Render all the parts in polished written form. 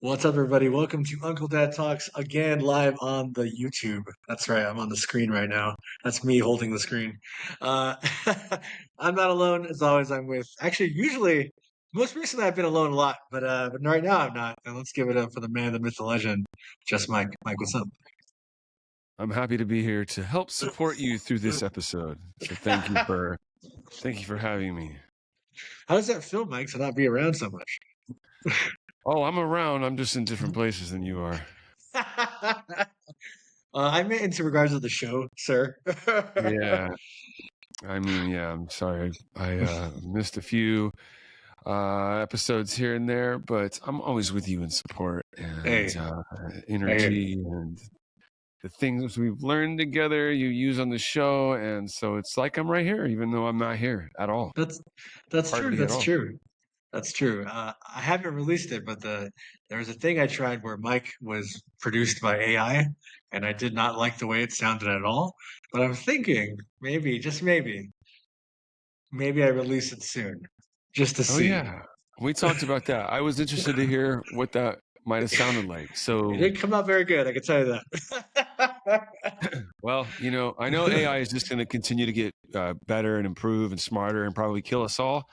What's up, everybody? Welcome to Uncle Dad Talks again, live on the YouTube. That's right, I'm on the screen right now. That's me holding the screen. Uh, I'm not alone, as always. I'm with, actually, usually, most recently I've been alone a lot, but right now I'm not. And let's give it up for the man, the myth, the legend, just Mike. Mike, what's up? I'm happy to be here to help support you through this episode. So thank you for having me. How does that feel, Mike, to not be around so much? Oh, I'm around. I'm just in different places than you are. I meant into regards to the show, sir. Yeah. I'm sorry. I missed a few episodes here and there, but I'm always with you in support and Hey, hey, energy and the things we've learned together you use on the show. And so it's like I'm right here, even though I'm not here at all. that's that's true. Hardly at That's all. true. That's true. I haven't released it, but there was a thing I tried where Mike was produced by AI, and I did not like the way it sounded at all. But I'm thinking maybe, just maybe I release it soon, just to Oh see. yeah, we talked about that. I was interested to hear what that might have sounded like. It So, didn't come out very good, I can tell you that. well, I know AI is just going to continue to get better and improve and smarter and probably kill us all.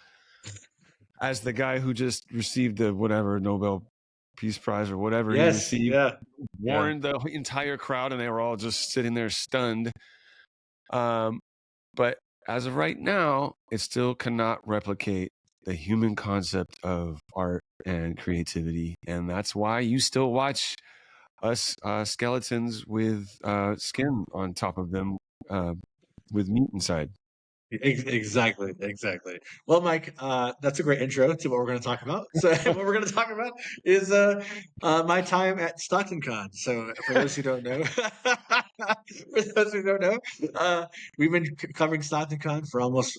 As the guy who just received the whatever Nobel Peace Prize or whatever he Yes, received yeah, yeah. warned the entire crowd, and they were all just sitting there stunned. But as of right now, it still cannot replicate the human concept of art and creativity. And that's why you still watch us skeletons with skin on top of them with meat inside. Exactly, exactly. Well, Mike, that's a great intro to what we're going to talk about. So, what we're going to talk about is my time at Stockton Con. So, for those who don't know, we've been covering Stockton Con for almost.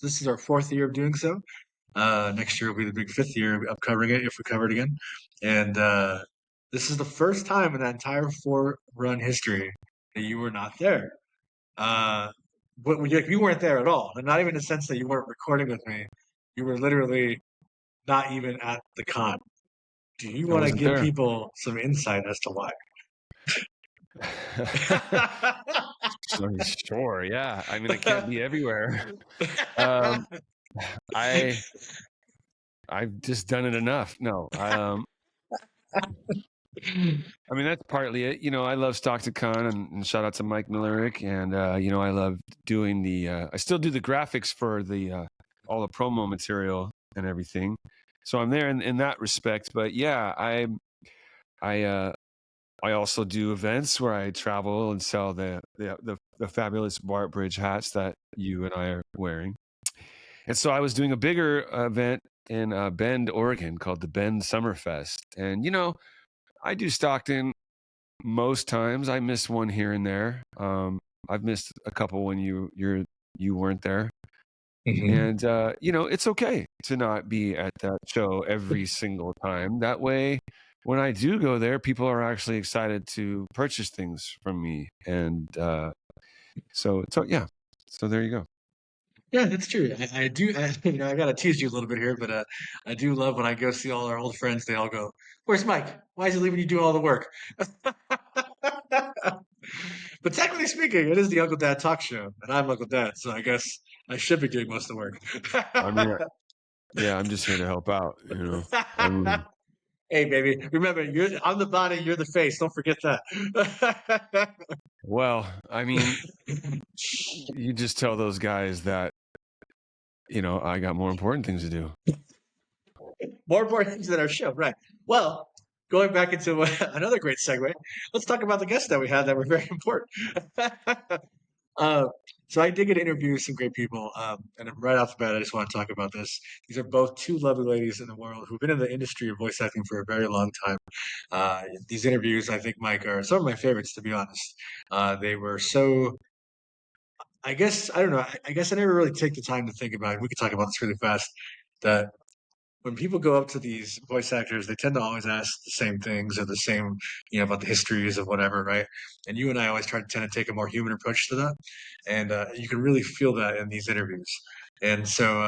This is our fourth year of doing so. Next year will be the big fifth year of covering it if we cover it again. And this is the first time in that entire four-run history that you were not there. Uh, but you weren't there at all, and not even in the sense that you weren't recording with me. You were literally not even at the con. Do you I want to wasn't give there. people some insight as to why? Sure, yeah. I mean, I can't be everywhere. Um, I I've just done it enough. No, I mean, that's partly it. I love Stockton Con and shout out to Mike Millerick. And, I love doing I still do the graphics for all the promo material and everything. So I'm there in that respect. But yeah, I also do events where I travel and sell the fabulous Bart Bridge hats that you and I are wearing. And so I was doing a bigger event in Bend, Oregon called the Bend Summerfest. And, I do Stockton most times. I miss one here and there. I've missed a couple when you weren't there, Mhm. and it's okay to not be at that show every single time. That way, when I do go there, people are actually excited to purchase things from me, and so yeah. So there you go. Yeah, that's true. I do. I gotta tease you a little bit here, but I do love when I go see all our old friends. They all go, "Where's Mike? Why is he leaving you doing all the work?" But technically speaking, it is the Uncle Dad Talk Show, and I'm Uncle Dad, so I guess I should be doing most of the work. I mean, yeah, I'm just here to help out. I mean, Hey, baby, remember, I'm the body, you're the face. Don't forget that. well, I mean, you just tell those guys that I got more important things to do. More important things than our show, right? Well, going back into another great segue, let's talk about the guests that we had that were very important. uh, so I did get to interview some great people, and right off the bat, I just want to talk about this. These are both two lovely ladies in the world who've been in the industry of voice acting for a very long time. These interviews, I think, Mike, are some of my favorites, to be honest. They were so. I guess I don't know. I guess I never really take the time to think about it. We could talk about this really fast. That when people go up to these voice actors, they tend to always ask the same things or the same, about the histories of whatever, right? And you and I always tend to take a more human approach to that, and you can really feel that in these interviews. And so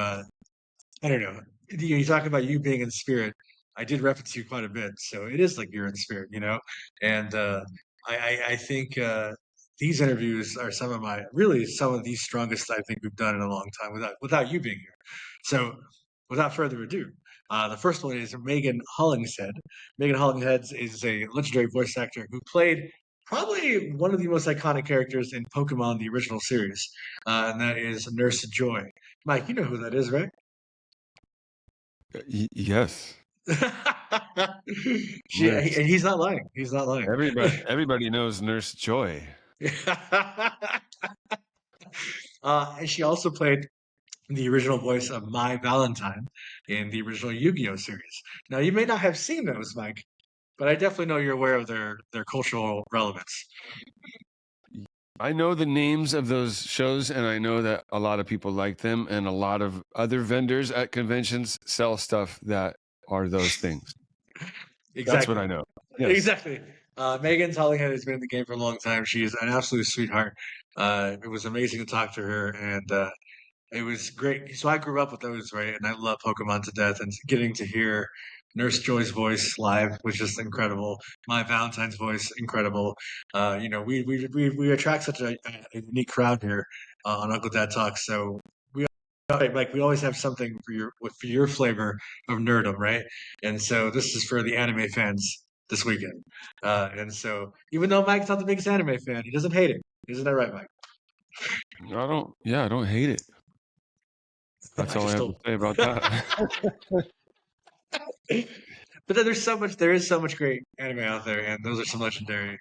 I don't know. You talk about you being in spirit. I did rep it to you quite a bit, so it is like you're in spirit, you know. And I think these interviews are some of the strongest I think we've done in a long time without you being here. So, without further ado, the first one is Megan Hollingshead. Megan Hollingshead is a legendary voice actor who played probably one of the most iconic characters in Pokemon, the original series, and that is Nurse Joy. Mike, you know who that is, right? Yes. And Nurse. he's not lying. He's not lying. Everybody knows Nurse Joy. And she also played the original voice of My Valentine in the original Yu-Gi-Oh series. Now, you may not have seen those, Mike, but I definitely know you're aware of their cultural relevance. I know the names of those shows, and I know that a lot of people like them, and a lot of other vendors at conventions sell stuff that are those things. That's what Exactly. I know. Yes. Exactly. Megan Hollingshead has been in the game for a long time. She is an absolute sweetheart. It was amazing to talk to her, and it was great. So I grew up with those, right? And I love Pokemon to death. And getting to hear Nurse Joy's voice live was just incredible. My Valentine's voice, incredible. We attract such a unique crowd here on Uncle Dad Talks. So we always have something for your flavor of nerdom, right? And so this is for the anime fans this weekend. And so even though Mike's not the biggest anime fan, he doesn't hate it. Isn't that right, Mike? I don't hate it. That's all I have to say about that. But then there is so much great anime out there, and those are some legendary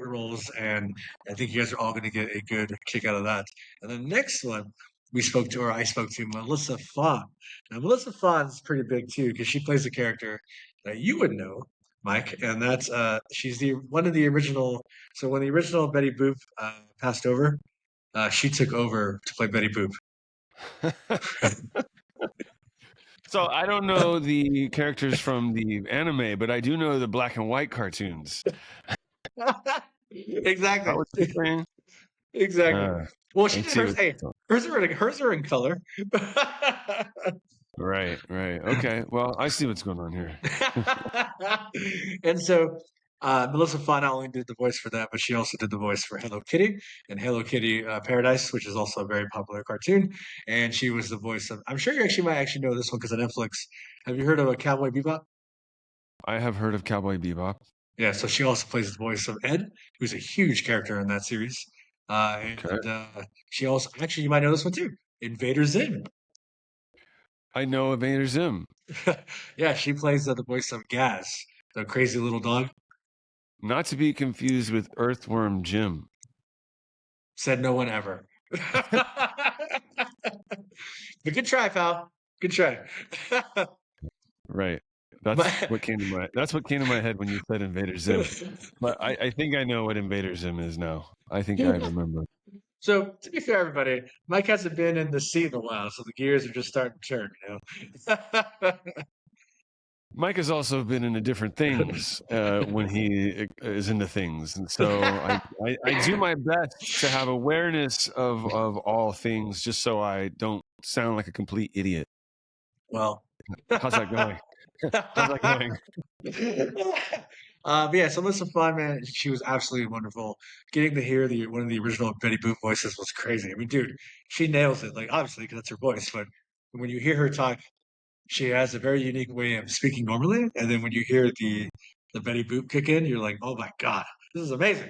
roles, and I think you guys are all going to get a good kick out of that. And the next one I spoke to Melissa Fahn. Now Melissa Fawn's pretty big too because she plays a character that you would know, Mike, and that's she's the one of the original. So when the original Betty Boop passed over, she took over to play Betty Boop. So I don't know the characters from the anime, but I do know the black and white cartoons. Exactly. What you're saying? Exactly. Well, she I did see hers. Hey, hers are in color. Right. Okay. Well, I see what's going on here. And so Melissa Fahn not only did the voice for that, but she also did the voice for Hello Kitty and Hello Kitty Paradise, which is also a very popular cartoon. And she was the voice of. I'm sure you actually might actually know this one because of Netflix. Have you heard of a Cowboy Bebop? I have heard of Cowboy Bebop. Yeah, so she also plays the voice of Ed, who's a huge character in that series. And she also, actually, you might know this one too, Invader Zim. I know Invader Zim. Yeah, she plays the voice of Gaz, the crazy little dog. Not to be confused with Earthworm Jim. Said no one ever. But good try, pal. Good try. Right. That's what came to my head when you said Invader Zim. But I think I know what Invader Zim is now. I think I remember. So to be fair, everybody, Mike hasn't been in the seat in a while, so the gears are just starting to turn. Mike has also been into different things when he is into things, and so I do my best to have awareness of all things, just so I don't sound like a complete idiot. Well, how's that going? How's that going? But yeah, so Melissa Fahn, man, she was absolutely wonderful. Getting to hear one of the original Betty Boop voices was crazy. I mean, dude, she nails it. Like, obviously, because that's her voice, but when you hear her talk, she has a very unique way of speaking normally, and then when you hear the Betty Boop kick in, you're like, oh my god, this is amazing.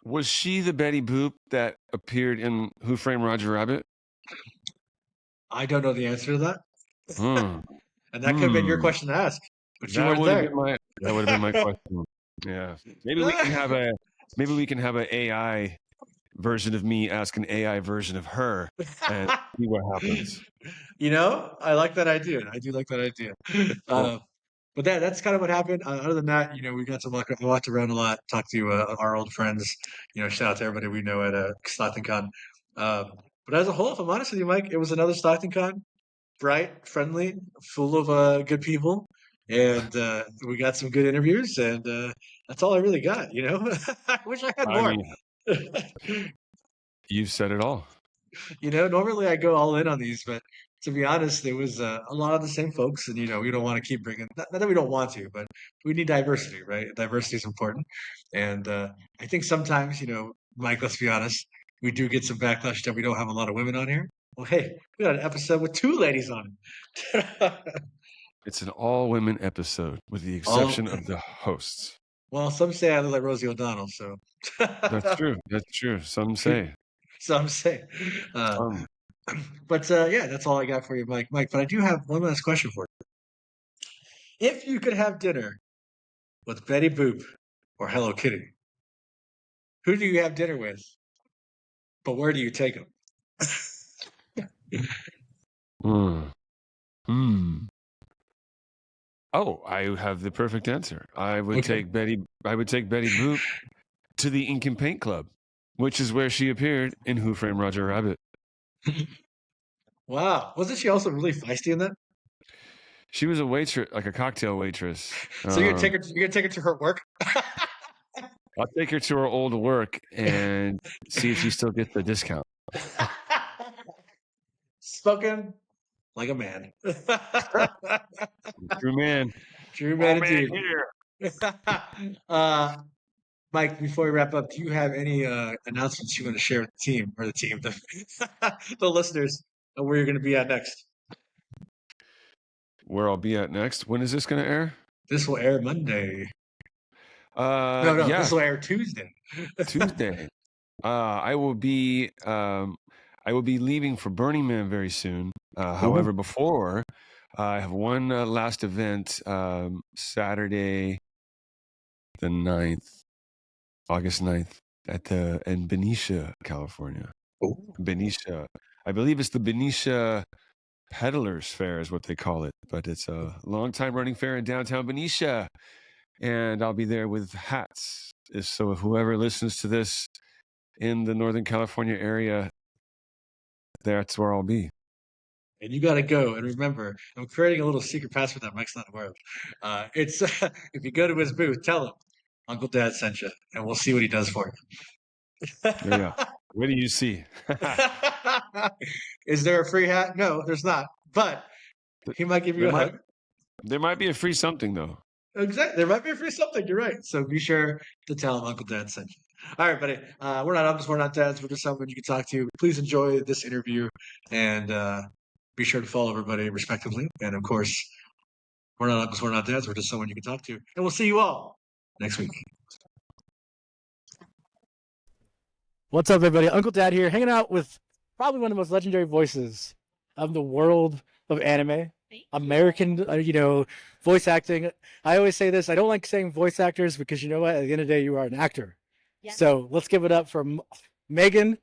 Was she the Betty Boop that appeared in Who Framed Roger Rabbit? I don't know the answer to that, Hmm. and that could have been your question to ask, but you weren't there. That would have been my question. Yeah, maybe we can have a AI version of me ask an AI version of her and see what happens. You know, I like that idea. I do like that idea. But that's kind of what happened. Other than that, you know, we got to I walked around a lot, talked to our old friends. You know, shout out to everybody we know at Stockton Con. But as a whole, if I'm honest with you, Mike, it was another Stockton Con, bright, friendly, full of good people, and we got some good interviews, and that's all I really got. You know, I wish I had more. You've said it all. You know, normally I go all in on these, but to be honest, there was a lot of the same folks, and we don't want to keep bringing. Not that we don't want to, but we need diversity, right? Diversity is important, and I think sometimes, Mike, let's be honest, we do get some backlash that we don't have a lot of women on here. Well, hey, we got an episode with 2 ladies on it. It's an all-women episode, with the exception of the hosts. Well, some say I look like Rosie O'Donnell, so That's true. That's true. Some say. some say. But yeah, that's all I got for you, Mike. Mike, but I do have one last question for you. If you could have dinner with Betty Boop or Hello Kitty, who do you have dinner with? But where do you take them? Oh, I have the perfect answer. I would take Betty Boop to the Ink and Paint Club, which is where she appeared in Who Framed Roger Rabbit. Wow, wasn't she also really feisty in that? She was a waitress, like a cocktail waitress. So you're gonna take her to her work? I'll take her to her old work and see if she still gets the discount. Spoken like a man. True man. True man indeed. Mike, before we wrap up, do you have any announcements you want to share with the team, the listeners, of where you're going to be at next? Where I'll be at next? When is this going to air? This will air Monday. No, yeah. This will air Tuesday. Tuesday. I will be leaving for Burning Man very soon. However, before I have one last event, Saturday, the 9th, August 9th, in Benicia, California. Benicia. I believe it's the Benicia Peddlers Fair is what they call it, but it's a long time running fair in downtown Benicia, and I'll be there with hats. So if whoever listens to this in the Northern California area, that's where I'll be. And you got to go. And remember, I'm creating a little secret password that Mike's not aware of. It's if you go to his booth, tell him Uncle Dad sent you, and we'll see what he does for you. Yeah. What do you see? Is there a free hat? No, there's not. But he might give you a hug. There might be a free something, though. Exactly. There might be a free something. You're right. So be sure to tell him Uncle Dad sent you. All right, buddy. We're not uncles, we're not dads. We're just someone you can talk to. Please enjoy this interview, and be sure to follow everybody respectively. And of course, we're not uncles, we're not dads. We're just someone you can talk to. And we'll see you all next week. What's up, everybody? Uncle Dad here, hanging out with probably one of the most legendary voices of the world of anime. American, voice acting. I always say this. I don't like saying voice actors because you know what? At the end of the day, you are an actor. Yeah. So let's give it up for Megan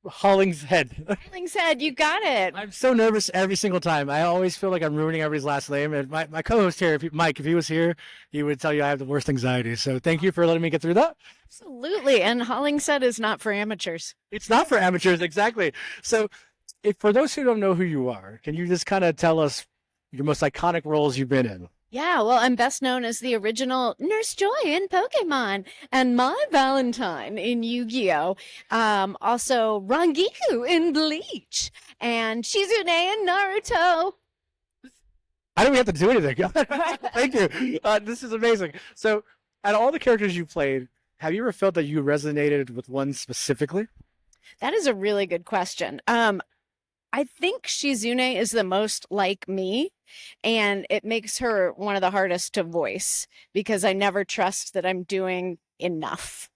Hollingshead. Hollingshead, you got it. I'm so nervous every single time. I always feel like I'm ruining everybody's last name. And my co-host here, Mike, if he was here, he would tell you I have the worst anxiety. So thank you for letting me get through that. Absolutely. And Hollingshead is not for amateurs. It's not for amateurs, exactly. So for those who don't know who you are, can you just kind of tell us your most iconic roles you've been in? Yeah, well, I'm best known as the original Nurse Joy in Pokemon and my Valentine in Yu-Gi-Oh! Also Rangiku in Bleach and Shizune in Naruto. I don't have to do anything. Thank you. This is amazing. So, out of all the characters you played, have you ever felt that you resonated with one specifically? That is a really good question. I think Shizune is the most like me, and it makes her one of the hardest to voice because I never trust that I'm doing enough,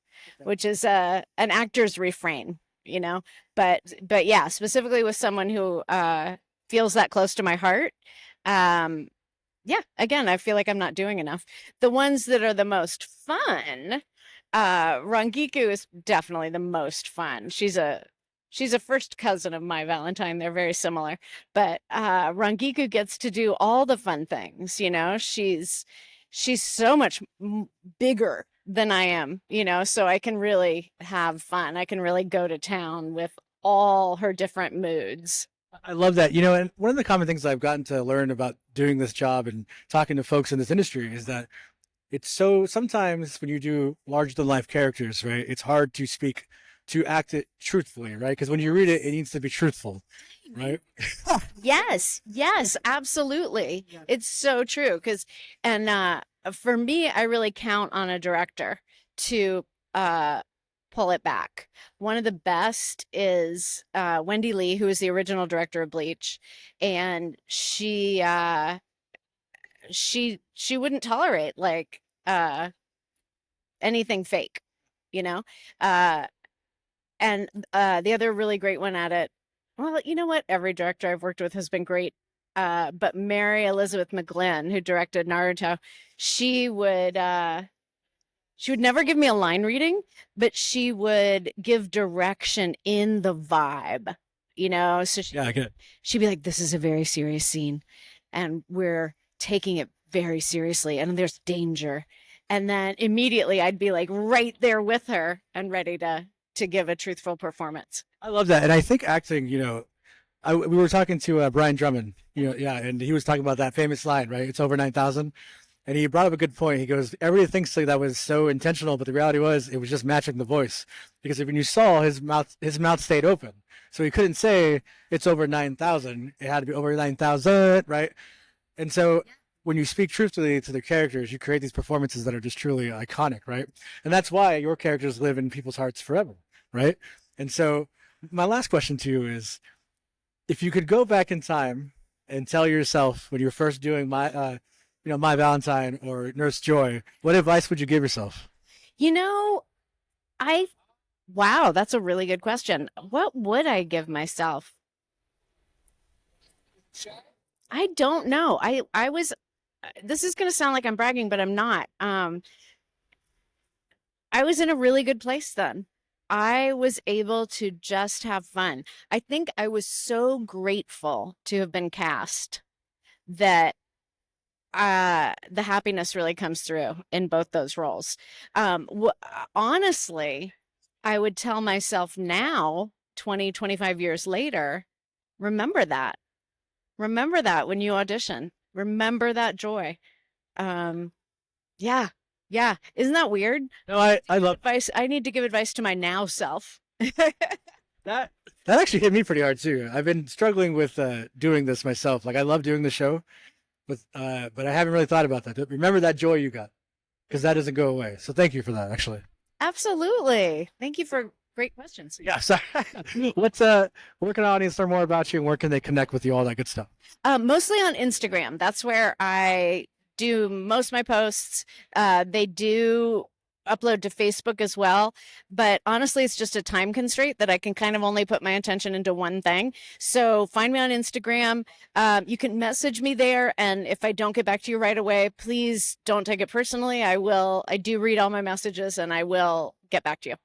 which is an actor's refrain, But yeah, specifically with someone who feels that close to my heart. Yeah, again, I feel like I'm not doing enough. The ones that are the most fun, Rangiku is definitely the most fun. She's a first cousin of my Valentine. They're very similar. But Rangiku gets to do all the fun things, She's so much bigger than I am, so I can really have fun. I can really go to town with all her different moods. I love that. And one of the common things I've gotten to learn about doing this job and talking to folks in this industry is that it's so sometimes when you do larger than life characters, right, it's hard to speak to act it truthfully, right? Because when you read it, it needs to be truthful, right? Yes, absolutely. It's so true. And for me, I really count on a director to pull it back. One of the best is Wendy Lee, who is the original director of Bleach, and she wouldn't tolerate like anything fake, you know. Uh, and the other really great one at it, well, you know what? Every director I've worked with has been great. But Mary Elizabeth McGlynn, who directed Naruto, she would never give me a line reading, but she would give direction in the vibe, you know? So Yeah, I get it. she'd be like, this is a very serious scene, and we're taking it very seriously, and there's danger. And then immediately I'd be like right there with her and ready to give a truthful performance. I love that. And I think acting, you know, we were talking to Brian Drummond, you know, yeah, and he was talking about that famous line, right? It's over 9,000. And he brought up a good point. He goes, everybody thinks like that was so intentional, but the reality was it was just matching the voice. Because when you saw his mouth stayed open. So he couldn't say it's over 9,000. It had to be over 9,000, right? And so when you speak truthfully to the characters, you create these performances that are just truly iconic, right? And that's why your characters live in people's hearts forever, right? And so my last question to you is, if you could go back in time and tell yourself when you were first doing My Valentine or Nurse Joy, what advice would you give yourself? You know, wow, that's a really good question. What would I give myself? I don't know. I was, this is going to sound like I'm bragging, but I'm not. I was in a really good place then. I was able to just have fun. I think I was so grateful to have been cast that the happiness really comes through in both those roles. Honestly, I would tell myself now, 20, 25 years later, remember that. Remember that when you audition. Remember that joy. Yeah. Yeah. Isn't that weird? No, I love Advice. I need to give advice to my now self. that. That actually hit me pretty hard too. I've been struggling with doing this myself. Like I love doing the show, but I haven't really thought about that. Remember that joy you got, because that doesn't go away. So thank you for that, actually. Absolutely. Thank you for great questions. Yeah. Sorry. Where can the audience learn more about you, and where can they connect with you? All that good stuff. Mostly on Instagram. That's where I do most of my posts. They do upload to Facebook as well, but honestly, it's just a time constraint that I can kind of only put my attention into one thing. So find me on Instagram. You can message me there, and if I don't get back to you right away, please don't take it personally. I do read all my messages, and I will get back to you.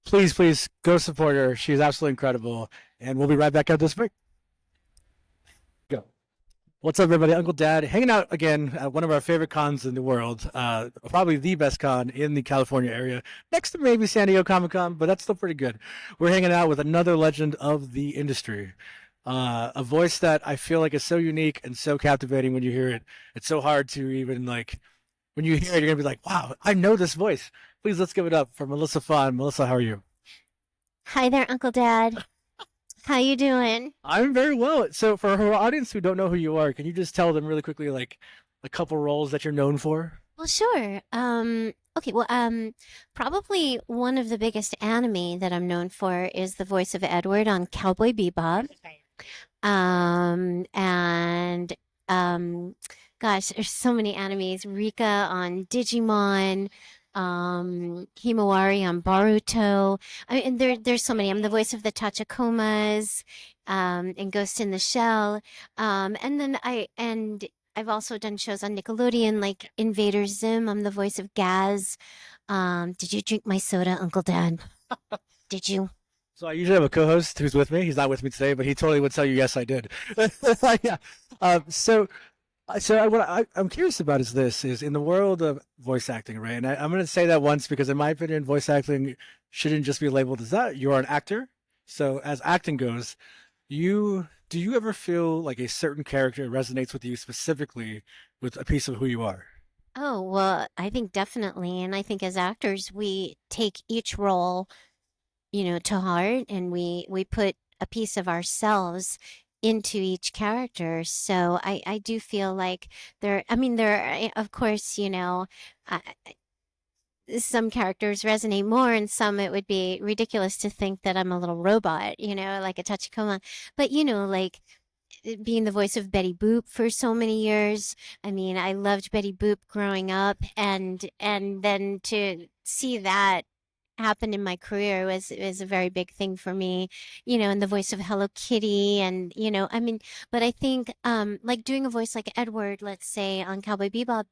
Please go support her. She's absolutely incredible, and we'll be right back after this break. Go. What's up, everybody? Uncle Dad hanging out again at one of our favorite cons in the world, probably the best con in the California area, next to maybe San Diego Comic-Con, but that's still pretty good. We're hanging out with another legend of the industry, a voice that I feel like is so unique and so captivating when you hear it. It's so hard to even, like, when you hear it, you're going to be like, wow, I know this voice. Please, let's give it up for Melissa Fahn. Melissa, how are you? Hi there, Uncle Dad. How you doing? I'm very well. So for our audience who don't know who you are, can you just tell them really quickly, like, a couple roles that you're known for? Well, sure. Okay, well, probably one of the biggest anime that I'm known for is the voice of Edward on Cowboy Bebop. And gosh, there's so many animes. Rika on Digimon, Himawari on Boruto. I mean, there's so many. I'm the voice of the Tachakomas, and Ghost in the Shell. And then I've also done shows on Nickelodeon like Invader Zim. I'm the voice of Gaz. Did you drink my soda, Uncle Dad? Did you? So I usually have a co-host who's with me. He's not with me today, but he totally would tell you, yes, I did. Yeah. So what I'm curious about is in the world of voice acting, right? And I'm going to say that once because in my opinion, voice acting shouldn't just be labeled as that. You're an actor. So as acting goes, do you ever feel like a certain character resonates with you specifically with a piece of who you are? Oh, well, I think definitely. And I think as actors, we take each role to heart, and we put a piece of ourselves into each character. So I do feel like there are, of course, I, some characters resonate more, and some it would be ridiculous to think that I'm a little robot, like a Tachikoma. But like being the voice of Betty Boop for so many years. I mean, I loved Betty Boop growing up, and then to see that happen in my career was a very big thing for me, and the voice of Hello Kitty, and I mean, but I think like doing a voice like Edward, let's say on Cowboy Bebop,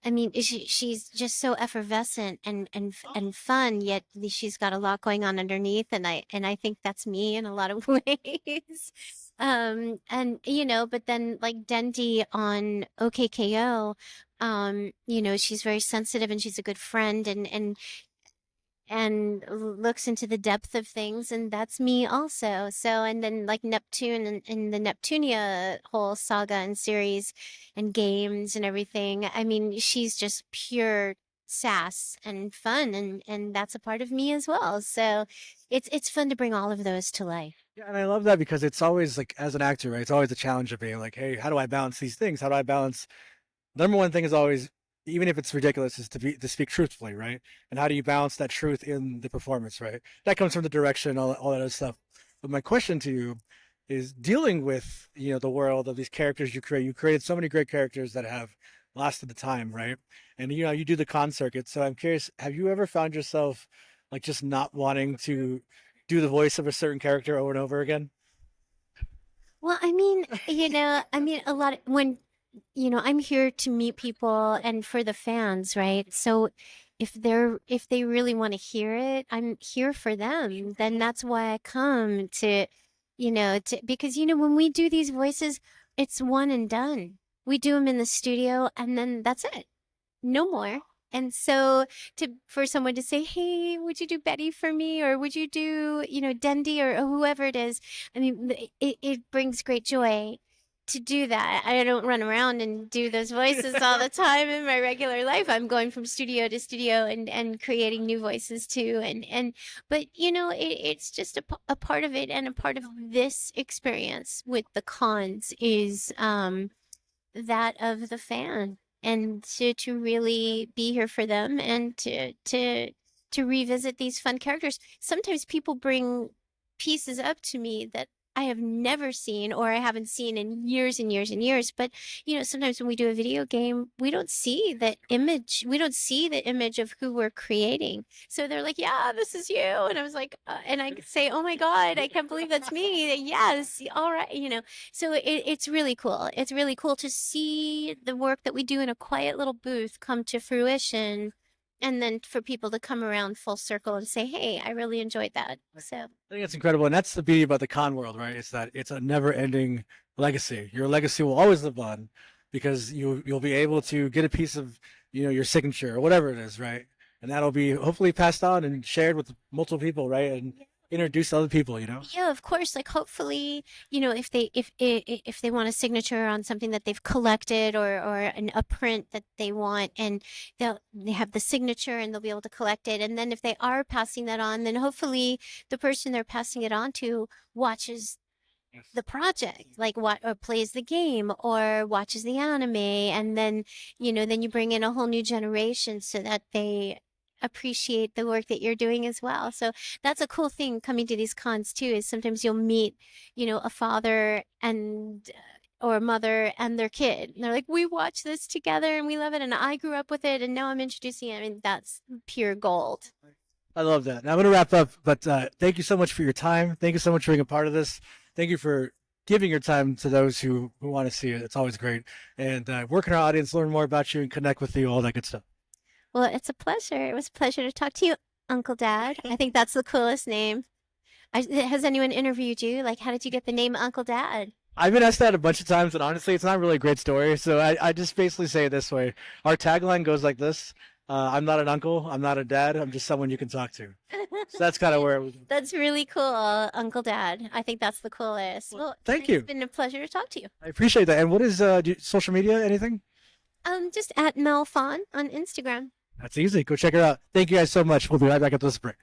I mean, she's just so effervescent and fun, yet she's got a lot going on underneath, and I think that's me in a lot of ways. And but then like Dendy on OKKO, she's very sensitive, and she's a good friend, and looks into the depth of things, and that's me also. So, and then like Neptune and the Neptunia whole saga and series and games and everything, I mean, she's just pure sass and fun, and that's a part of me as well. So it's fun to bring all of those to life. Yeah, and I love that because it's always like, as an actor, right? It's always a challenge of being like, hey, how do I balance these things? How do I balance? Number one thing is always, even if it's ridiculous, is to speak truthfully, right? And how do you balance that truth in the performance, right? That comes from the direction, all that other stuff. But my question to you is, dealing with the world of these characters you create. You created so many great characters that have lasted the time, right? And you do the con circuit. So I'm curious, have you ever found yourself like just not wanting to do the voice of a certain character over and over again? Well, I mean, a lot of, when I'm here to meet people and for the fans, right? So if they really want to hear it, I'm here for them. Then that's why I come because when we do these voices, it's one and done. We do them in the studio, and then that's it. No more. And so for someone to say, "Hey, would you do Betty for me?" or "Would you do, Dendy," or whoever it is, I mean, it brings great joy to do that. I don't run around and do those voices all the time in my regular life. I'm going from studio to studio and creating new voices too. But it's just a part of it, and a part of this experience with the cons is that of the fan, and to really be here for them, and to revisit these fun characters. Sometimes people bring pieces up to me that I have never seen, or I haven't seen in years and years and years. But, sometimes when we do a video game, we don't see the image. We don't see the image of who we're creating. So they're like, "Yeah, this is you." And I was like, and I say, "Oh my God, I can't believe that's me." Yes. All right. So it's really cool. It's really cool to see the work that we do in a quiet little booth come to fruition. And then for people to come around full circle and say, "Hey, I really enjoyed that." So I think it's incredible, and that's the beauty about the con world, right? It's that it's a never-ending legacy. Your legacy will always live on, because you'll be able to get a piece of your signature or whatever it is, right? And that'll be hopefully passed on and shared with multiple people, right? And introduced to other people. Yeah, of course. Like hopefully, if they want a signature on something that they've collected, or a print that they want, and they have the signature, and they'll be able to collect it. And then if they are passing that on, then hopefully the person they're passing it on to watches the project, like or plays the game, or watches the anime, and then then you bring in a whole new generation, so that they appreciate the work that you're doing as well. So that's a cool thing coming to these cons too, is sometimes you'll meet a father and or a mother and their kid, and they're like, "We watch this together and we love it, and I grew up with it, and now I'm introducing it." I mean, that's pure gold. I love that. Now I'm going to wrap up, but thank you so much for your time. Thank you so much for being a part of this. Thank you for giving your time to those who want to see it. It's always great. And work in our audience, learn more about you, and connect with you, all that good stuff. Well, it's a pleasure. It was a pleasure to talk to you, Uncle Dad. I think that's the coolest name. Has anyone interviewed you? Like, how did you get the name Uncle Dad? I've been asked that a bunch of times, and honestly, it's not really a great story. So I just basically say it this way. Our tagline goes like this. I'm not an uncle. I'm not a dad. I'm just someone you can talk to. So that's kind of where it was. That's really cool, Uncle Dad. I think that's the coolest. Well, thank you. It's been a pleasure to talk to you. I appreciate that. And what is social media? Anything? Just at Mel Fahn on Instagram. That's easy. Go check it out. Thank you guys so much. We'll be right back after this break.